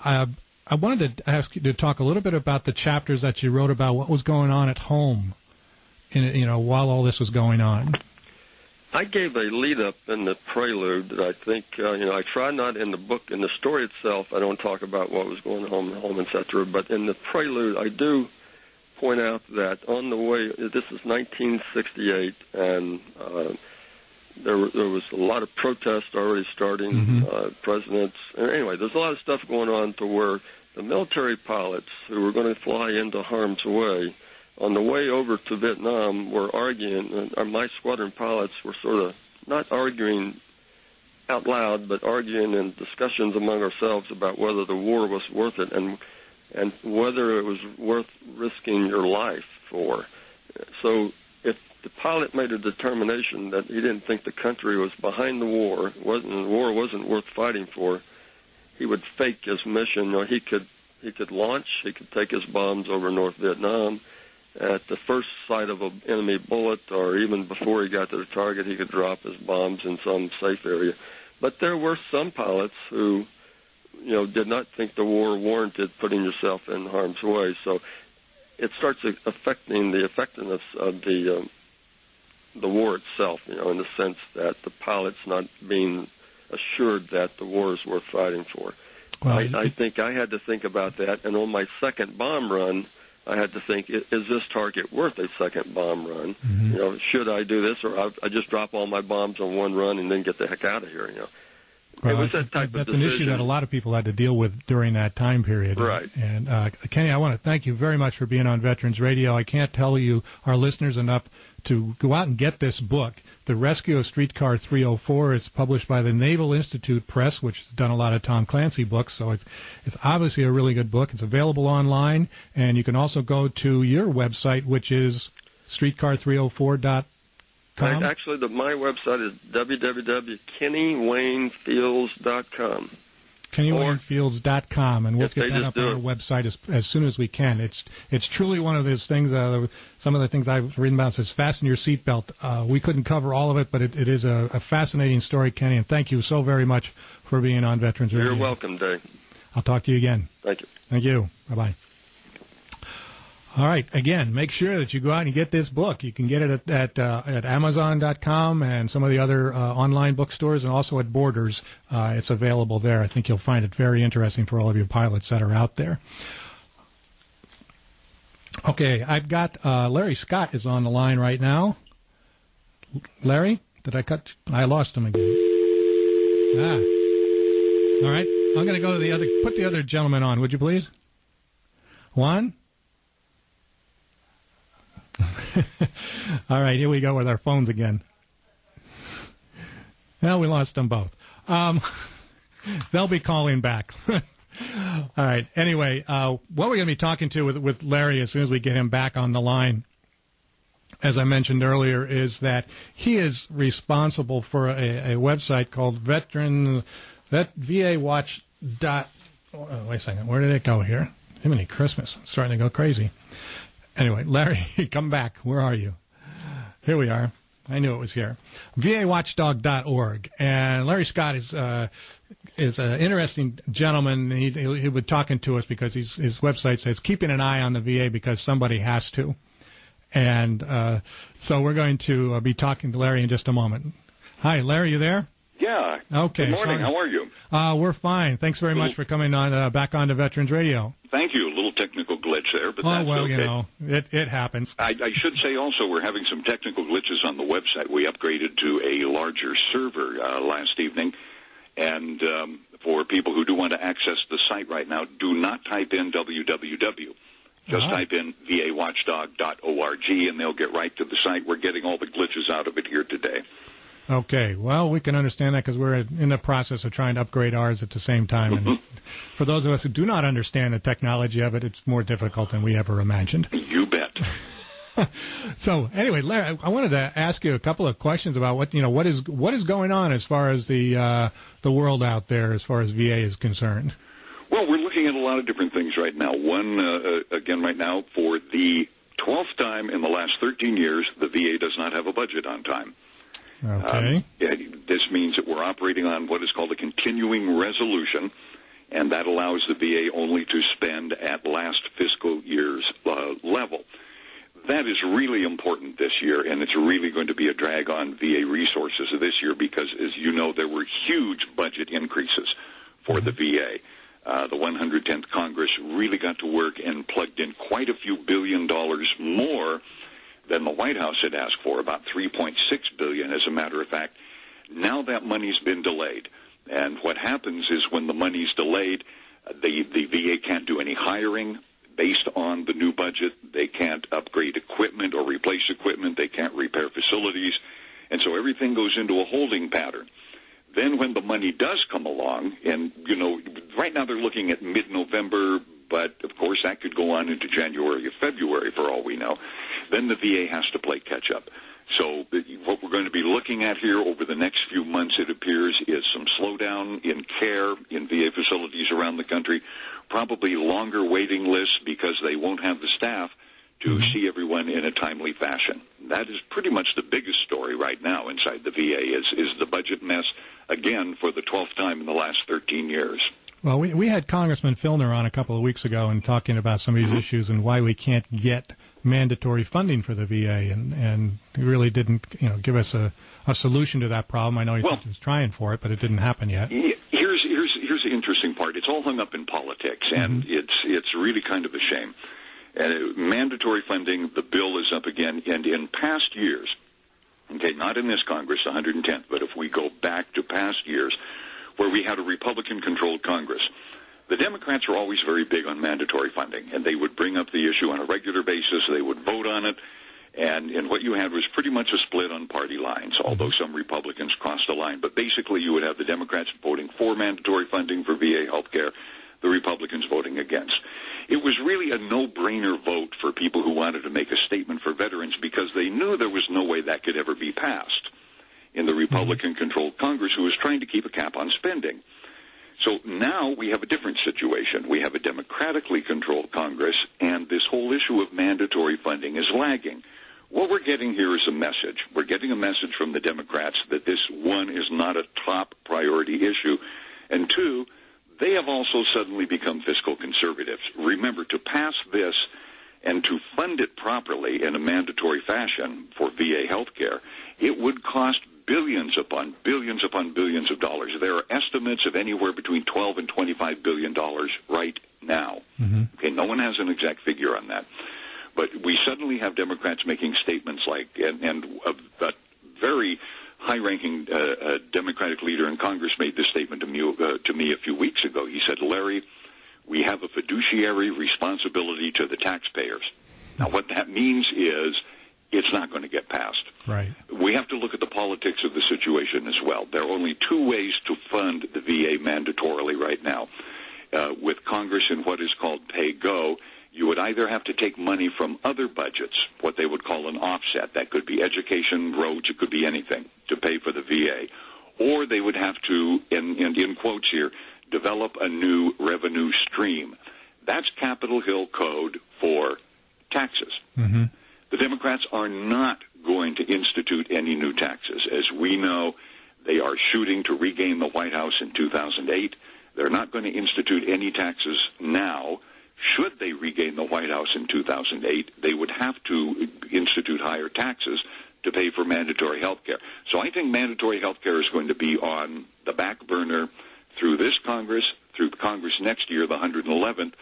I wanted to ask you to talk a little bit about the chapters that you wrote about what was going on at home, while all this was going on. I gave a lead-up in the prelude that I think, I try not in the book, in the story itself, I don't talk about what was going on at home, etc., but in the prelude, I do point out that on the way, this is 1968, and there was a lot of protests already starting, presidents. Anyway, there's a lot of stuff going on to where the military pilots who were going to fly into harm's way, on the way over to Vietnam, were arguing, and my squadron pilots were sort of not arguing out loud, but arguing in discussions among ourselves about whether the war was worth it and whether it was worth risking your life for. So if the pilot made a determination that he didn't think the country was behind the war, the war wasn't worth fighting for, he would fake his mission. He could launch, he could take his bombs over North Vietnam. At the first sight of an enemy bullet, or even before he got to the target, he could drop his bombs in some safe area. But there were some pilots who, did not think the war warranted putting yourself in harm's way. So it starts affecting the effectiveness of the war itself, in the sense that the pilot's not being assured that the war is worth fighting for. Well, I think I had to think about that, and on my second bomb run, I had to think, is this target worth a second bomb run? Mm-hmm. Should I do this, or I just drop all my bombs on one run and then get the heck out of here? Well, it was that type of decision. That's an issue that a lot of people had to deal with during that time period. Right. And Kenny, I want to thank you very much for being on Veterans Radio. I can't tell you, our listeners, enough to go out and get this book, The Rescue of Streetcar 304. It's published by the Naval Institute Press, which has done a lot of Tom Clancy books, so it's obviously a really good book. It's available online, and you can also go to your website, which is streetcar304.com. Actually, my website is www.kennywaynefields.com. KennyWayneFields.com, and we'll get that up on our website as soon as we can. It's truly one of those things. Some of the things I've written about says fasten your seatbelt. We couldn't cover all of it, but it is a fascinating story, Kenny. And thank you so very much for being on Veterans Radio. You're welcome, Dave. I'll talk to you again. Thank you. Thank you. Bye bye. All right. Again, make sure that you go out and get this book. You can get it at Amazon.com and some of the other online bookstores, and also at Borders. It's available there. I think you'll find it very interesting for all of you pilots that are out there. Okay, I've got Larry Scott is on the line right now. Larry, did I cut? I lost him again. All right. I'm going to go to put the other gentleman on, would you please? Juan? All right, here we go with our phones again. Well, we lost them both. They'll be calling back. All right. Anyway, what we're going to be talking to with Larry as soon as we get him back on the line, as I mentioned earlier, is that he is responsible for a website called VA Watch. Wait a second. Where did it go here? Jiminy Christmas. I'm starting to go crazy. Anyway, Larry, come back. Where are you? Here we are. I knew it was here. VAWatchdog.org. And Larry Scott is an interesting gentleman. He was talking to us because his website says keeping an eye on the VA because somebody has to. And so we're going to be talking to Larry in just a moment. Hi, Larry, you there? Yeah. Okay. Good morning. Sorry. How are you? We're fine. Thanks very much for coming on back on to Veterans Radio. Thank you. A little technical glitch there, but that's well, okay. It happens. I should say also we're having some technical glitches on the website. We upgraded to a larger server last evening, and for people who do want to access the site right now, do not type in www. Just type in VAWatchdog.org, and they'll get right to the site. We're getting all the glitches out of it here today. Okay, well, we can understand that because we're in the process of trying to upgrade ours at the same time. And for those of us who do not understand the technology of it, it's more difficult than we ever imagined. You bet. So anyway, Larry, I wanted to ask you a couple of questions about what is going on as far as the world out there as far as VA is concerned. Well, we're looking at a lot of different things right now. One, again, right now, for the 12th time in the last 13 years, the VA does not have a budget on time. Okay. This means that we're operating on what is called a continuing resolution, and that allows the VA only to spend at last fiscal year's level. That is really important this year, and it's really going to be a drag on VA resources this year because, as you know, there were huge budget increases for the VA. The 110th Congress really got to work and plugged in quite a few $1 billion more than the White House had asked for, about $3.6 billion, as a matter of fact. Now that money's been delayed, and what happens is when the money's delayed, the VA can't do any hiring based on the new budget. They can't upgrade equipment or replace equipment. They can't repair facilities, and so everything goes into a holding pattern. Then when the money does come along, and, right now they're looking at mid-November, but, of course, that could go on into January or February for all we know, then the VA has to play catch-up. So what we're going to be looking at here over the next few months, it appears, is some slowdown in care in VA facilities around the country, probably longer waiting lists because they won't have the staff to see everyone in a timely fashion. That is pretty much the biggest story right now inside the VA is the budget mess, again, for the 12th time in the last 13 years. Well, we had Congressman Filner on a couple of weeks ago and talking about some of these issues and why we can't get mandatory funding for the VA, and he really didn't, give us a solution to that problem. I know he was trying for it, but it didn't happen yet. Here's the interesting part. It's all hung up in politics, and it's really kind of a shame. Mandatory funding, the bill is up again, and in past years, okay, not in this Congress, the 110th, but if we go back to past years where we had a Republican-controlled Congress, the Democrats were always very big on mandatory funding, and they would bring up the issue on a regular basis. They would vote on it, and what you had was pretty much a split on party lines, although some Republicans crossed the line. But basically you would have the Democrats voting for mandatory funding for VA health care, the Republicans voting against. It was really a no-brainer vote for people who wanted to make a statement for veterans because they knew there was no way that could ever be passed in the Republican-controlled Congress, who was trying to keep a cap on spending. So now we have a different situation. We have a democratically controlled Congress, and this whole issue of mandatory funding is lagging. What we're getting here is a message. We're getting a message from the Democrats that this, one, is not a top priority issue, and two, they have also suddenly become fiscal conservatives. Remember, to pass this and to fund it properly in a mandatory fashion for VA health care, it would cost billions upon billions upon billions of dollars. There are estimates of anywhere between $12 and $25 billion right now. Okay, no one has an exact figure on that. But we suddenly have Democrats making statements like, and a very high-ranking Democratic leader in Congress made this statement to me a few weeks ago. He said, Larry, we have a fiduciary responsibility to the taxpayers. Now, what that means is it's not going to get passed. Right. We have to look at the politics of the situation as well. There are only two ways to fund the VA mandatorily right now. With Congress in what is called pay-go, you would either have to take money from other budgets, what they would call an offset. That could be education, roads, it could be anything, to pay for the VA. Or they would have to, in quotes here, develop a new revenue stream. That's Capitol Hill code for taxes. The Democrats are not going to institute any new taxes. As we know, they are shooting to regain the White House in 2008. They're not going to institute any taxes now. Should they regain the White House in 2008, they would have to institute higher taxes to pay for mandatory health care. So I think mandatory health care is going to be on the back burner through this Congress, through Congress next year, the 111th.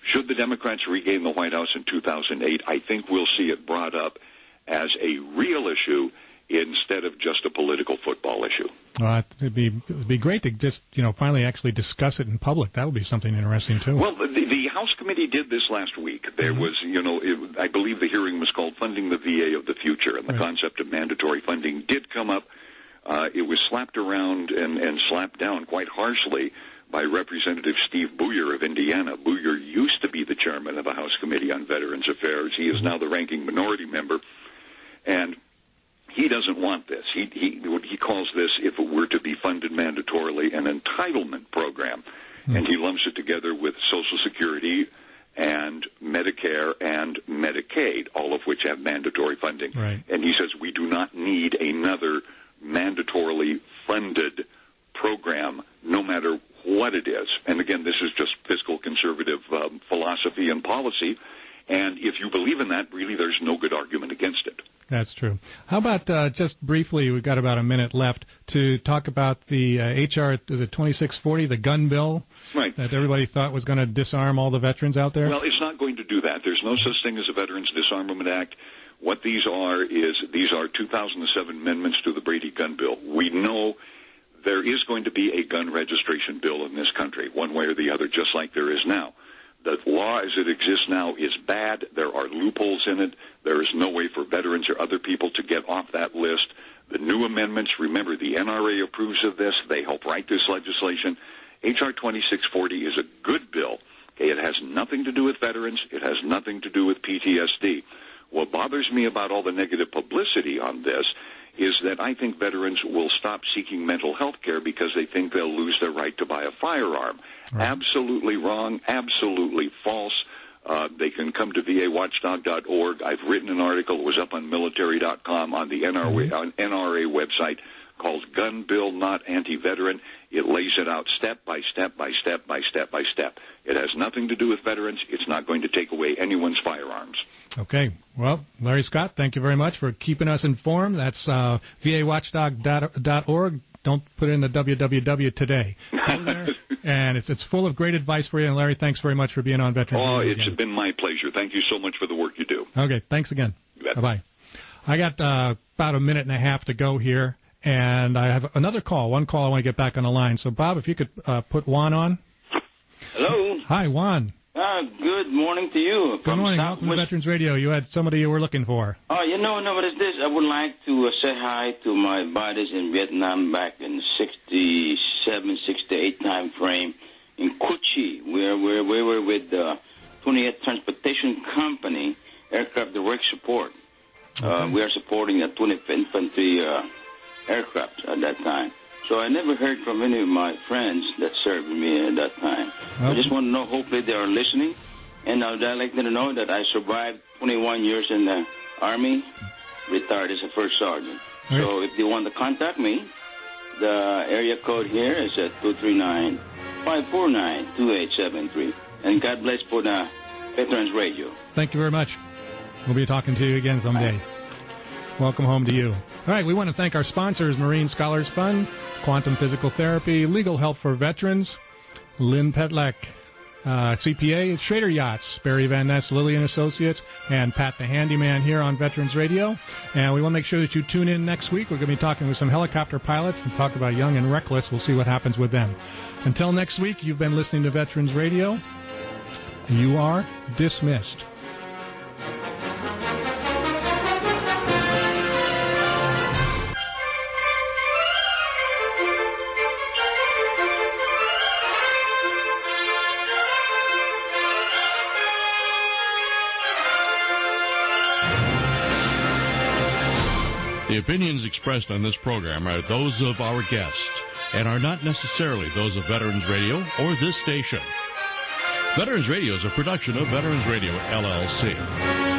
Should the Democrats regain the White House in 2008, I think we'll see it brought up as a real issue instead of just a political football issue. It'd be great to just, finally actually discuss it in public. That would be something interesting, too. Well, the House committee did this last week. There was, I believe the hearing was called Funding the VA of the Future, and the concept of mandatory funding did come up. It was slapped around and slapped down quite harshly by Representative Steve Booyer of Indiana. Booyer used to be the chairman of the House Committee on Veterans Affairs. He is now the ranking minority member, and he doesn't want this. He calls this, if it were to be funded mandatorily, an entitlement program, and he lumps it together with Social Security and Medicare and Medicaid, all of which have mandatory funding. Right. And he says we do not need another mandatorily funded program, no matter what it is. And again, this is just fiscal conservative philosophy and policy. And if you believe in that, really, there's no good argument against it. That's true. How about just briefly, we've got about a minute left, to talk about the H.R. 2640, the gun bill, right, that everybody thought was going to disarm all the veterans out there? Well, it's not going to do that. There's no such thing as a Veterans Disarmament Act. What these are 2007 amendments to the Brady gun bill. We know there is going to be a gun registration bill in this country, one way or the other, just like there is now. The law as it exists now is bad. There are loopholes in it. There is no way for veterans or other people to get off that list. The new amendments, remember, the NRA approves of this. They help write this legislation. H.R. 2640 is a good bill. Okay, it has nothing to do with veterans. It has nothing to do with PTSD. What bothers me about all the negative publicity on this is that I think veterans will stop seeking mental health care because they think they'll lose their right to buy a firearm. Right. Absolutely wrong, absolutely false. They can come to VAWatchdog.org. I've written an article. It was up on military.com on the NRA website called Gun Bill Not Anti-Veteran. It lays it out step by step by step by step by step. It has nothing to do with veterans. It's not going to take away anyone's firearms. Okay. Well, Larry Scott, thank you very much for keeping us informed. That's VAWatchdog.org. Don't put in the www today. Go there, and it's full of great advice for you. And Larry, thanks very much for being on Veterans Radio it's again. Been my pleasure. Thank you so much for the work you do. Okay, thanks again. Bye-bye. I got about a minute and a half to go here, and I have another call. One call I want to get back on the line. So, Bob, if you could put Juan on. Hello. Hi, Juan. Good morning to you. Good morning. Welcome to Veterans Radio. You had somebody you were looking for. Oh, what is this? I would like to say hi to my buddies in Vietnam back in 67, 68 time frame in Cuchi, where we were with the 28th Transportation Company aircraft direct support. Okay. We are supporting the 25th Infantry aircraft at that time. So I never heard from any of my friends that served me at that time. Okay. I just want to know, hopefully they are listening. And I'd like them to know that I survived 21 years in the Army, retired as a first sergeant. Right. So if they want to contact me, the area code here is at 239-549-2873. And God bless for the Veterans Radio. Thank you very much. We'll be talking to you again someday. Bye. Welcome home to you. All right, we want to thank our sponsors, Marine Scholars Fund, Quantum Physical Therapy, Legal Help for Veterans, Lynn Petlak, CPA, Schrader Yachts, Barry Van Ness, Lillian Associates, and Pat the Handyman here on Veterans Radio. And we want to make sure that you tune in next week. We're going to be talking with some helicopter pilots and talk about Young and Reckless. We'll see what happens with them. Until next week, you've been listening to Veterans Radio. You are dismissed. The opinions expressed on this program are those of our guests and are not necessarily those of Veterans Radio or this station. Veterans Radio is a production of Veterans Radio, LLC.